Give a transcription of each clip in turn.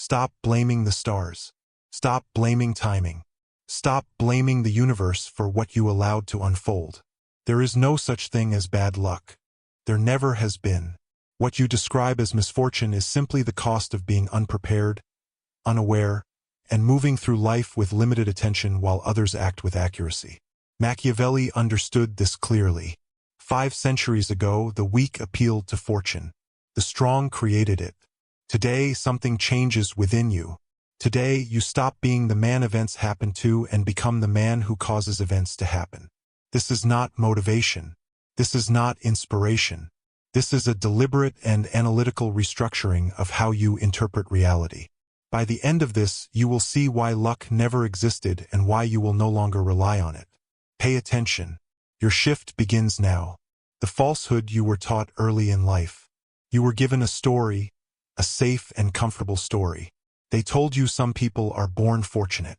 Stop blaming the stars. Stop blaming timing. Stop blaming the universe for what you allowed to unfold. There is no such thing as bad luck. There never has been. What you describe as misfortune is simply the cost of being unprepared, unaware, and moving through life with limited attention while others act with accuracy. Machiavelli understood this clearly. 5 centuries ago, the weak appealed to fortune. The strong created it. Today, something changes within you. Today, you stop being the man events happen to and become the man who causes events to happen. This is not motivation. This is not inspiration. This is a deliberate and analytical restructuring of how you interpret reality. By the end of this, you will see why luck never existed and why you will no longer rely on it. Pay attention. Your shift begins now. The falsehood you were taught early in life. You were given a story, a safe and comfortable story. They told you some people are born fortunate.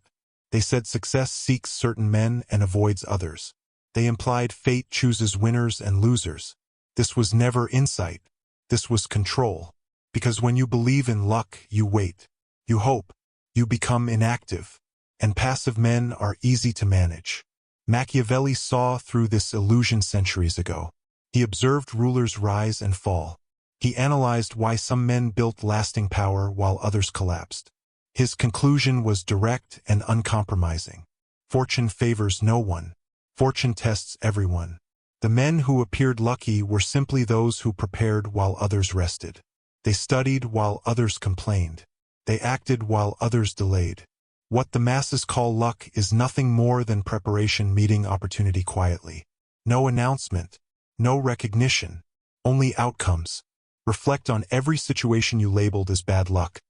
They said success seeks certain men and avoids others. They implied fate chooses winners and losers. This was never insight. This was control. Because when you believe in luck, you wait. You hope. You become inactive. And passive men are easy to manage. Machiavelli saw through this illusion centuries ago. He observed rulers rise and fall. He analyzed why some men built lasting power while others collapsed. His conclusion was direct and uncompromising. Fortune favors no one. Fortune tests everyone. The men who appeared lucky were simply those who prepared while others rested. They studied while others complained. They acted while others delayed. What the masses call luck is nothing more than preparation meeting opportunity quietly. No announcement, no recognition, only outcomes. Reflect on every situation you labeled as bad luck.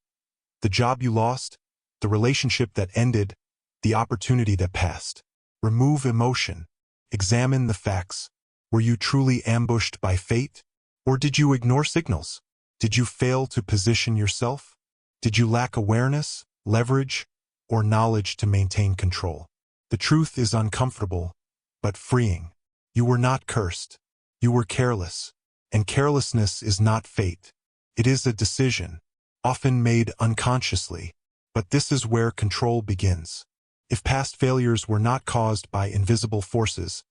The job you lost, the relationship that ended, the opportunity that passed. Remove emotion. Examine the facts. Were you truly ambushed by fate? Or did you ignore signals? Did you fail to position yourself? Did you lack awareness, leverage, or knowledge to maintain control? The truth is uncomfortable, but freeing. You were not cursed. You were careless. And carelessness is not fate. It is a decision, often made unconsciously. But this is where control begins. If past failures were not caused by invisible forces,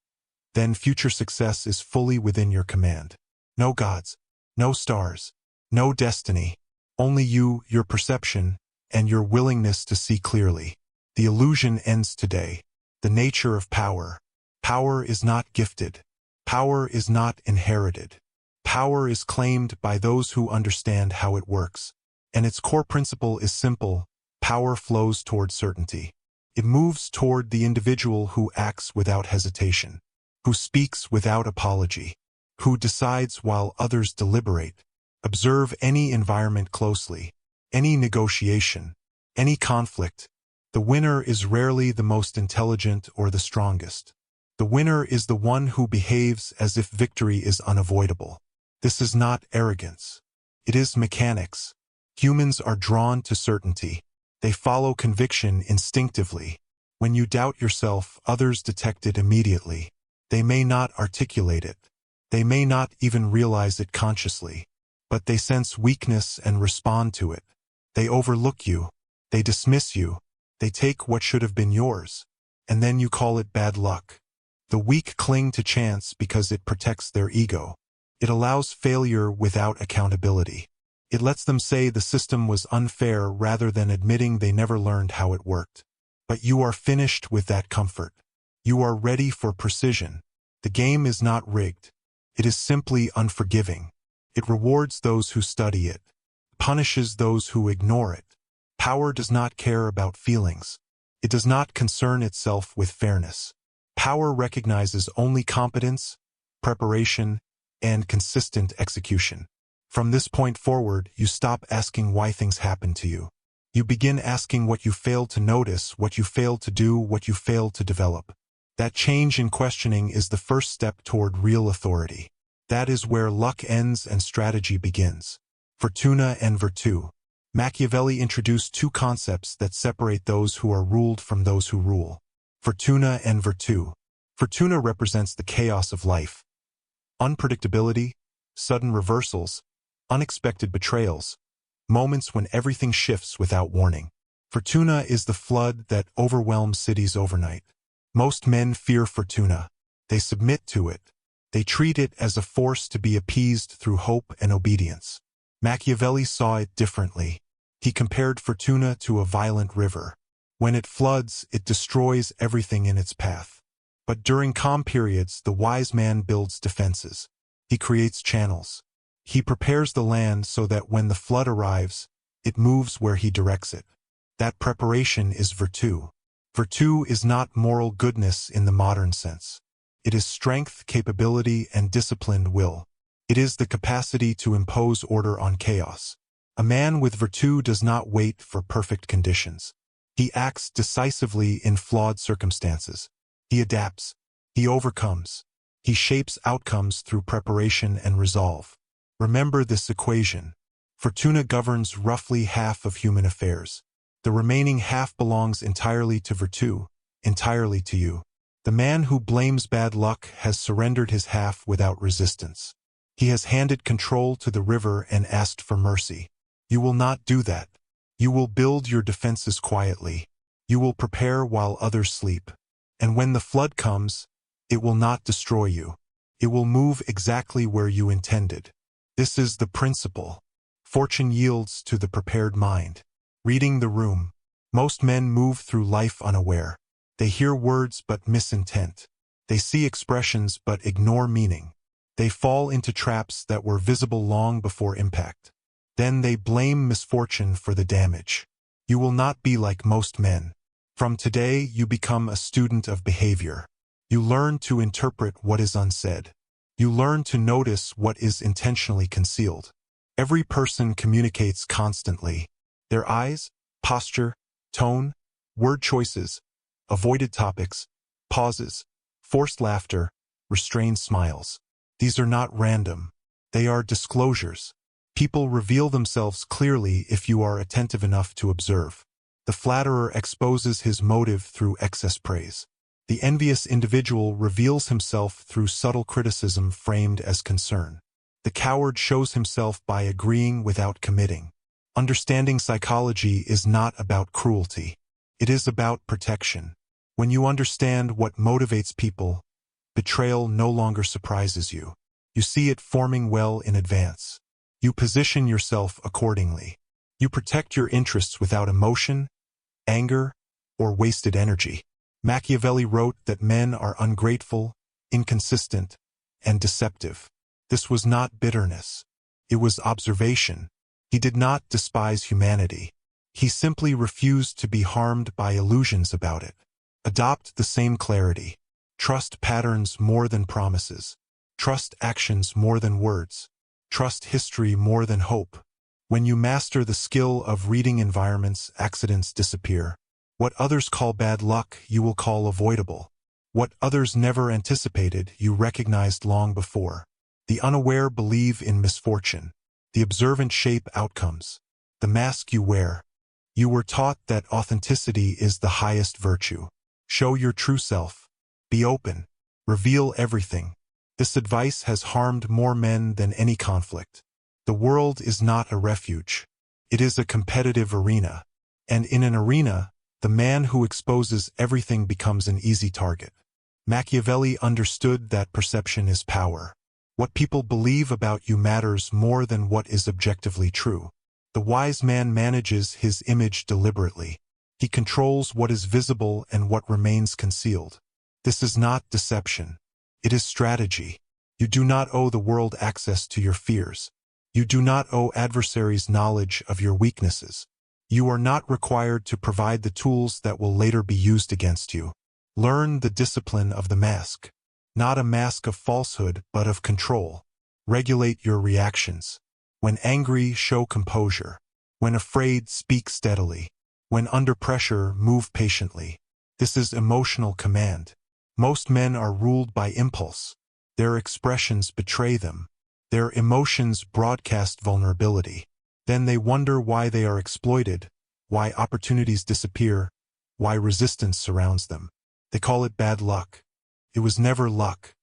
then future success is fully within your command. No gods, no stars, no destiny, only you, your perception, and your willingness to see clearly. The illusion ends today. The nature of power. Power is not gifted. Power is not inherited. Power is claimed by those who understand how it works. And its core principle is simple. Power flows toward certainty. It moves toward the individual who acts without hesitation, who speaks without apology, who decides while others deliberate. Observe any environment closely, any negotiation, any conflict. The winner is rarely the most intelligent or the strongest. The winner is the one who behaves as if victory is unavoidable. This is not arrogance. It is mechanics. Humans are drawn to certainty. They follow conviction instinctively. When you doubt yourself, others detect it immediately. They may not articulate it. They may not even realize it consciously. But they sense weakness and respond to it. They overlook you. They dismiss you. They take what should have been yours. And then you call it bad luck. The weak cling to chance because it protects their ego. It allows failure without accountability. It lets them say the system was unfair rather than admitting they never learned how it worked. But you are finished with that comfort. You are ready for precision. The game is not rigged. It is simply unforgiving. It rewards those who study it, punishes those who ignore it. Power does not care about feelings. It does not concern itself with fairness. Power recognizes only competence, preparation, and consistent execution. From this point forward, you stop asking why things happen to you. You begin asking what you failed to notice, what you failed to do, what you failed to develop. That change in questioning is the first step toward real authority. That is where luck ends and strategy begins. Fortuna and virtù. Machiavelli introduced 2 concepts that separate those who are ruled from those who rule. Fortuna and virtù. Fortuna represents the chaos of life. Unpredictability, sudden reversals, unexpected betrayals. moments when everything shifts without warning. Fortuna is the flood that overwhelms cities overnight. Most men fear fortuna. They submit to it. They treat it as a force to be appeased through hope and obedience. Machiavelli saw it differently. He compared fortuna to a violent river. When it floods, it destroys everything in its path. But during calm periods, the wise man builds defenses. He creates channels. He prepares the land so that when the flood arrives, it moves where he directs it. That preparation is virtue. Virtue is not moral goodness in the modern sense. It is strength, capability, and disciplined will. It is the capacity to impose order on chaos. A man with virtue does not wait for perfect conditions. He acts decisively in flawed circumstances. He adapts. He overcomes. He shapes outcomes through preparation and resolve. Remember this equation. Fortuna governs roughly half of human affairs. The remaining half belongs entirely to virtue, entirely to you. The man who blames bad luck has surrendered his half without resistance. He has handed control to the river and asked for mercy. You will not do that. You will build your defenses quietly. You will prepare while others sleep. And when the flood comes, it will not destroy you. It will move exactly where you intended. This is the principle. Fortune yields to the prepared mind. Reading the room. Most men move through life unaware. They hear words but miss intent. They see expressions but ignore meaning. They fall into traps that were visible long before impact. Then they blame misfortune for the damage. You will not be like most men. From today, you become a student of behavior. You learn to interpret what is unsaid. You learn to notice what is intentionally concealed. Every person communicates constantly. Their eyes, posture, tone, word choices, avoided topics, pauses, forced laughter, restrained smiles. These are not random. They are disclosures. People reveal themselves clearly if you are attentive enough to observe. The flatterer exposes his motive through excess praise. The envious individual reveals himself through subtle criticism framed as concern. The coward shows himself by agreeing without committing. Understanding psychology is not about cruelty. It is about protection. When you understand what motivates people, betrayal no longer surprises you. You see it forming well in advance. You position yourself accordingly. You protect your interests without emotion, anger, or wasted energy. Machiavelli wrote that men are ungrateful, inconsistent, and deceptive. This was not bitterness. It was observation. He did not despise humanity. He simply refused to be harmed by illusions about it. Adopt the same clarity. Trust patterns more than promises. Trust actions more than words. Trust history more than hope. When you master the skill of reading environments, accidents disappear. What others call bad luck, you will call avoidable. What others never anticipated, you recognized long before. The unaware believe in misfortune. The observant shape outcomes. The mask you wear. You were taught that authenticity is the highest virtue. Show your true self. Be open. Reveal everything. This advice has harmed more men than any conflict. The world is not a refuge. It is a competitive arena. And in an arena, the man who exposes everything becomes an easy target. Machiavelli understood that perception is power. What people believe about you matters more than what is objectively true. The wise man manages his image deliberately. He controls what is visible and what remains concealed. This is not deception. It is strategy. You do not owe the world access to your fears. You do not owe adversaries knowledge of your weaknesses. You are not required to provide the tools that will later be used against you. Learn the discipline of the mask. Not a mask of falsehood, but of control. Regulate your reactions. When angry, show composure. When afraid, speak steadily. When under pressure, move patiently. This is emotional command. Most men are ruled by impulse. Their expressions betray them. Their emotions broadcast vulnerability. Then they wonder why they are exploited, why opportunities disappear, why resistance surrounds them. They call it bad luck. It was never luck.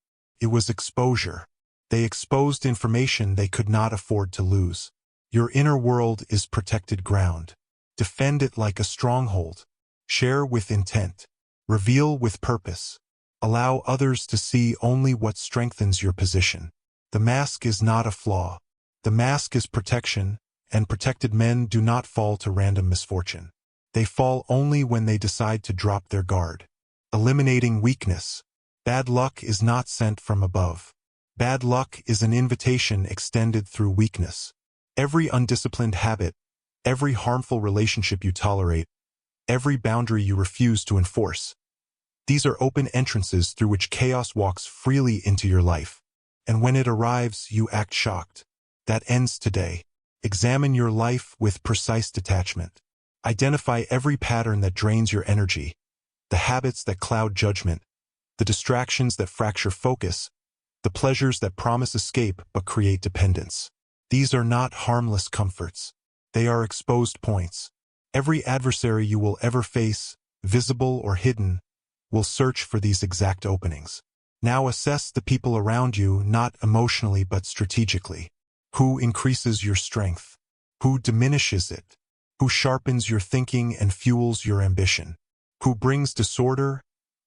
It was exposure. They exposed information they could not afford to lose. Your inner world is protected ground. Defend it like a stronghold. Share with intent. Reveal with purpose. Allow others to see only what strengthens your position. The mask is not a flaw. The mask is protection, and protected men do not fall to random misfortune. They fall only when they decide to drop their guard. Eliminating weakness. Bad luck is not sent from above. Bad luck is an invitation extended through weakness. Every undisciplined habit, every harmful relationship you tolerate, every boundary you refuse to enforce. These are open entrances through which chaos walks freely into your life. And when it arrives, you act shocked. That ends today. Examine your life with precise detachment. Identify every pattern that drains your energy, the habits that cloud judgment, the distractions that fracture focus, the pleasures that promise escape but create dependence. These are not harmless comforts. They are exposed points. Every adversary you will ever face, visible or hidden, will search for these exact openings. Now assess the people around you not emotionally but strategically. Who increases your strength? Who diminishes it? Who sharpens your thinking and fuels your ambition? Who brings disorder,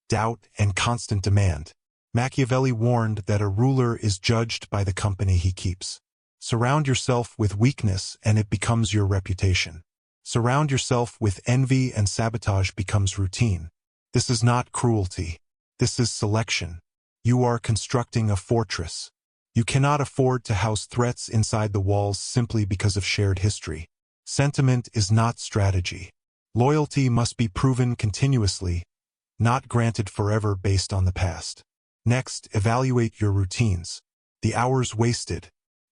doubt, and constant demand? Machiavelli warned that a ruler is judged by the company he keeps. Surround yourself with weakness and it becomes your reputation. Surround yourself with envy and sabotage becomes routine. This is not cruelty. This is selection. You are constructing a fortress. You cannot afford to house threats inside the walls simply because of shared history. Sentiment is not strategy. Loyalty must be proven continuously, not granted forever based on the past. Next, evaluate your routines. The hours wasted,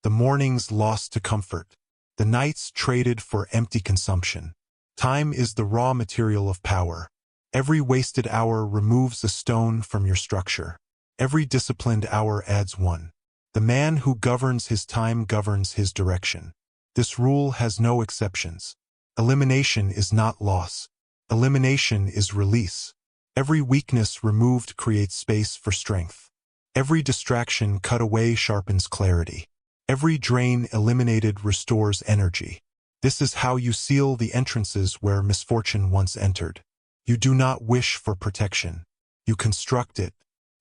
the mornings lost to comfort, the nights traded for empty consumption. Time is the raw material of power. Every wasted hour removes a stone from your structure. Every disciplined hour adds one. The man who governs his time governs his direction. This rule has no exceptions. Elimination is not loss. Elimination is release. Every weakness removed creates space for strength. Every distraction cut away sharpens clarity. Every drain eliminated restores energy. This is how you seal the entrances where misfortune once entered. You do not wish for protection. You construct it,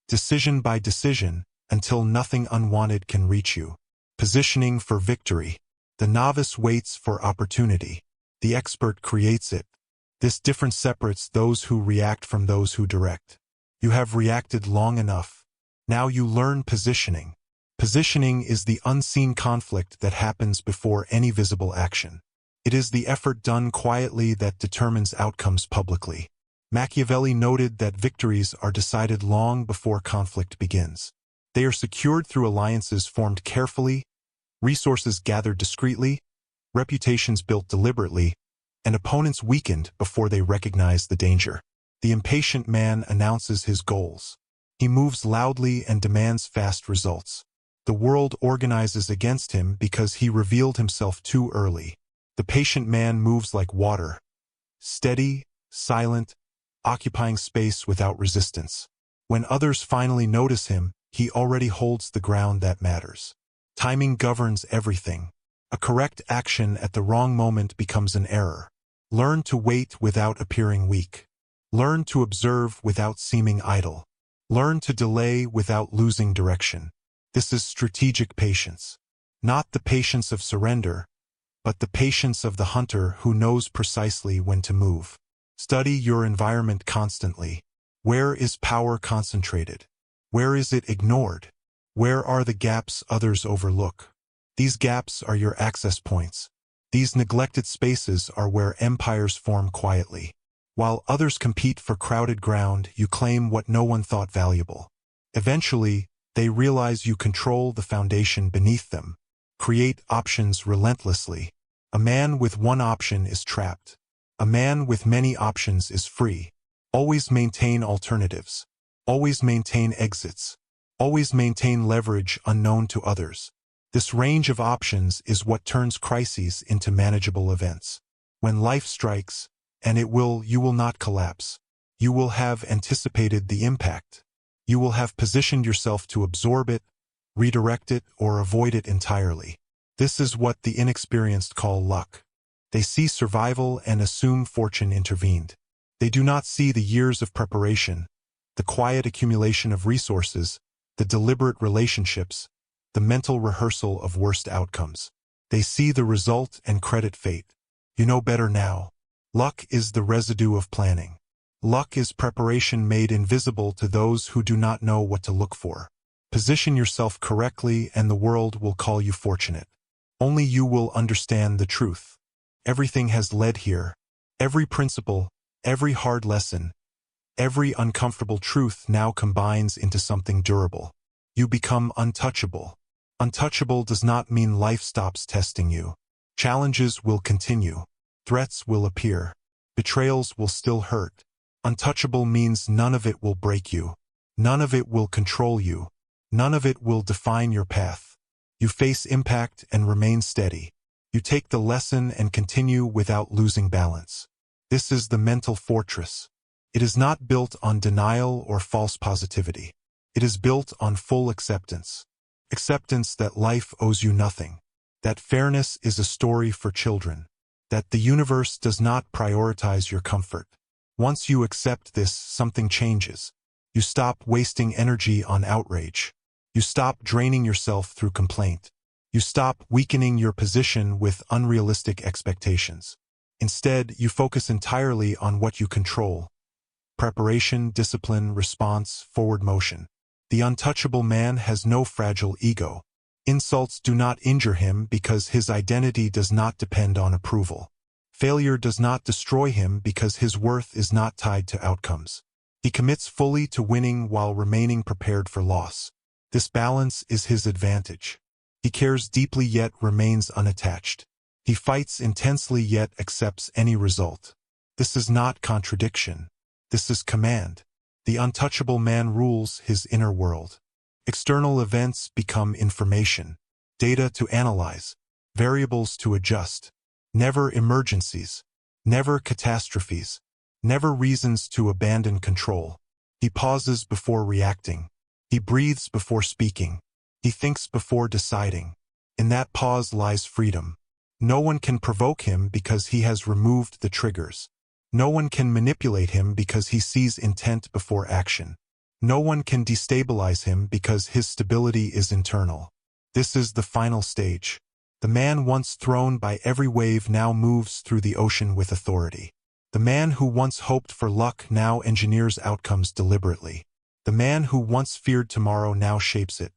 decision by decision, until nothing unwanted can reach you. Positioning for victory. The novice waits for opportunity. The expert creates it. This difference separates those who react from those who direct. You have reacted long enough. Now you learn positioning. Positioning is the unseen conflict that happens before any visible action. It is the effort done quietly that determines outcomes publicly. Machiavelli noted that victories are decided long before conflict begins. They are secured through alliances formed carefully, resources gathered discreetly, reputations built deliberately, and opponents weakened before they recognize the danger. The impatient man announces his goals. He moves loudly and demands fast results. The world organizes against him because he revealed himself too early. The patient man moves like water, steady, silent, occupying space without resistance. When others finally notice him, he already holds the ground that matters. Timing governs everything. A correct action at the wrong moment becomes an error. Learn to wait without appearing weak. Learn to observe without seeming idle. Learn to delay without losing direction. This is strategic patience. Not the patience of surrender, but the patience of the hunter who knows precisely when to move. Study your environment constantly. Where is power concentrated? Where is it ignored? Where are the gaps others overlook? These gaps are your access points. These neglected spaces are where empires form quietly. While others compete for crowded ground, you claim what no one thought valuable. Eventually, they realize you control the foundation beneath them. Create options relentlessly. A man with one option is trapped. A man with many options is free. Always maintain alternatives. Always maintain exits. Always maintain leverage unknown to others. This range of options is what turns crises into manageable events. When life strikes, and it will, you will not collapse. You will have anticipated the impact. You will have positioned yourself to absorb it, redirect it, or avoid it entirely. This is what the inexperienced call luck. They see survival and assume fortune intervened. They do not see the years of preparation, the quiet accumulation of resources, the deliberate relationships, the mental rehearsal of worst outcomes. They see the result and credit fate. You know better now. Luck is the residue of planning. Luck is preparation made invisible to those who do not know what to look for. Position yourself correctly and the world will call you fortunate. Only you will understand the truth. Everything has led here. Every principle, every hard lesson, every uncomfortable truth now combines into something durable. You become untouchable. Untouchable does not mean life stops testing you. Challenges will continue. Threats will appear. Betrayals will still hurt. Untouchable means none of it will break you. None of it will control you. None of it will define your path. You face impact and remain steady. You take the lesson and continue without losing balance. This is the mental fortress. It is not built on denial or false positivity. It is built on full acceptance. Acceptance that life owes you nothing. That fairness is a story for children. That the universe does not prioritize your comfort. Once you accept this, something changes. You stop wasting energy on outrage. You stop draining yourself through complaint. You stop weakening your position with unrealistic expectations. Instead, you focus entirely on what you control. Preparation, discipline, response, forward motion. The untouchable man has no fragile ego. Insults do not injure him because his identity does not depend on approval. Failure does not destroy him because his worth is not tied to outcomes. He commits fully to winning while remaining prepared for loss. This balance is his advantage. He cares deeply yet remains unattached. He fights intensely yet accepts any result. This is not contradiction. This is command. The untouchable man rules his inner world. External events become information, data to analyze, variables to adjust. Never emergencies, never catastrophes, never reasons to abandon control. He pauses before reacting. He breathes before speaking. He thinks before deciding. In that pause lies freedom. No one can provoke him because he has removed the triggers. No one can manipulate him because he sees intent before action. No one can destabilize him because his stability is internal. This is the final stage. The man once thrown by every wave now moves through the ocean with authority. The man who once hoped for luck now engineers outcomes deliberately. The man who once feared tomorrow now shapes it.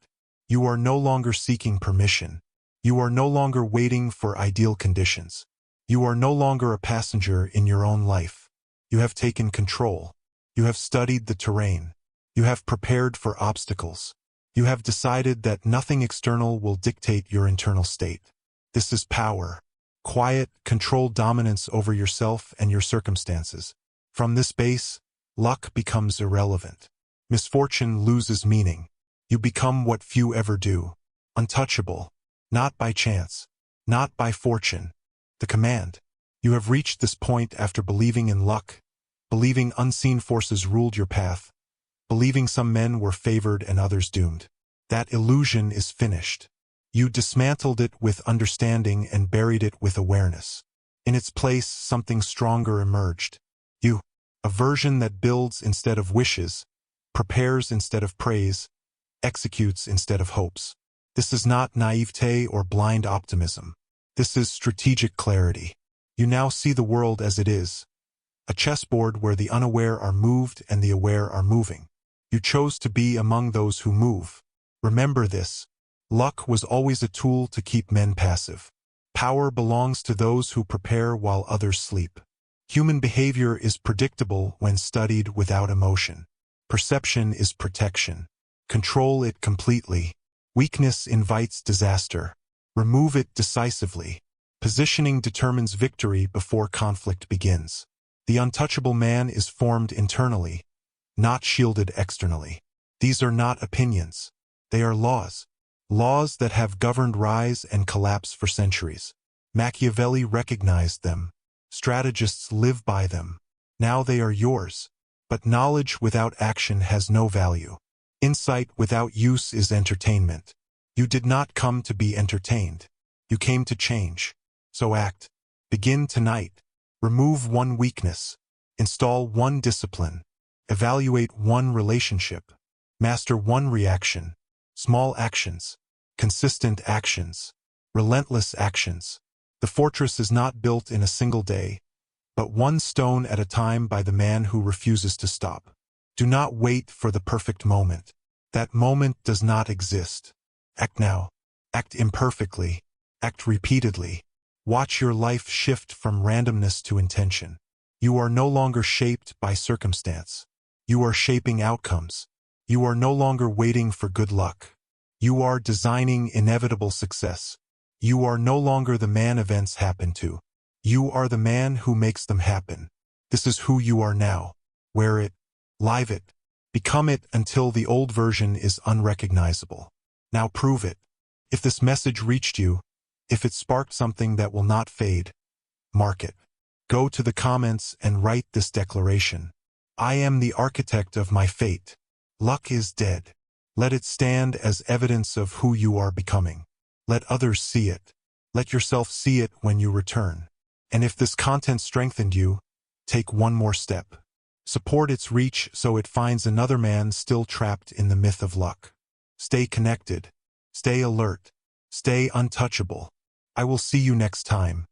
You are no longer seeking permission. You are no longer waiting for ideal conditions. You are no longer a passenger in your own life. You have taken control. You have studied the terrain. You have prepared for obstacles. You have decided that nothing external will dictate your internal state. This is power. Quiet, controlled dominance over yourself and your circumstances. From this base, luck becomes irrelevant. Misfortune loses meaning. You become what few ever do. Untouchable. Not by chance. Not by fortune. The command. You have reached this point after believing in luck, believing unseen forces ruled your path, believing some men were favored and others doomed. That illusion is finished. You dismantled it with understanding and buried it with awareness. In its place, something stronger emerged. You, a version that builds instead of wishes, prepares instead of praise, executes instead of hopes. This is not naivete or blind optimism. This is strategic clarity. You now see the world as it is, a chessboard where the unaware are moved and the aware are moving. You chose to be among those who move. Remember this. Luck was always a tool to keep men passive. Power belongs to those who prepare while others sleep. Human behavior is predictable when studied without emotion. Perception is protection. Control it completely. Weakness invites disaster. Remove it decisively. Positioning determines victory before conflict begins. The untouchable man is formed internally, not shielded externally. These are not opinions. They are laws. Laws that have governed rise and collapse for centuries. Machiavelli recognized them. Strategists live by them. Now they are yours. But knowledge without action has no value. Insight without use is entertainment. You did not come to be entertained. You came to change. So act. Begin tonight. Remove one weakness. Install one discipline. Evaluate one relationship. Master one reaction. Small actions. Consistent actions. Relentless actions. The fortress is not built in a single day, but one stone at a time by the man who refuses to stop. Do not wait for the perfect moment. That moment does not exist. Act now. Act imperfectly. Act repeatedly. Watch your life shift from randomness to intention. You are no longer shaped by circumstance. You are shaping outcomes. You are no longer waiting for good luck. You are designing inevitable success. You are no longer the man events happen to. You are the man who makes them happen. This is who you are now. Wear it. Live it. Become it until the old version is unrecognizable. Now prove it. If this message reached you, if it sparked something that will not fade, mark it. Go to the comments and write this declaration. I am the architect of my fate. Luck is dead. Let it stand as evidence of who you are becoming. Let others see it. Let yourself see it when you return. And if this content strengthened you, take one more step. Support its reach so it finds another man still trapped in the myth of luck. Stay connected. Stay alert. Stay untouchable. I will see you next time.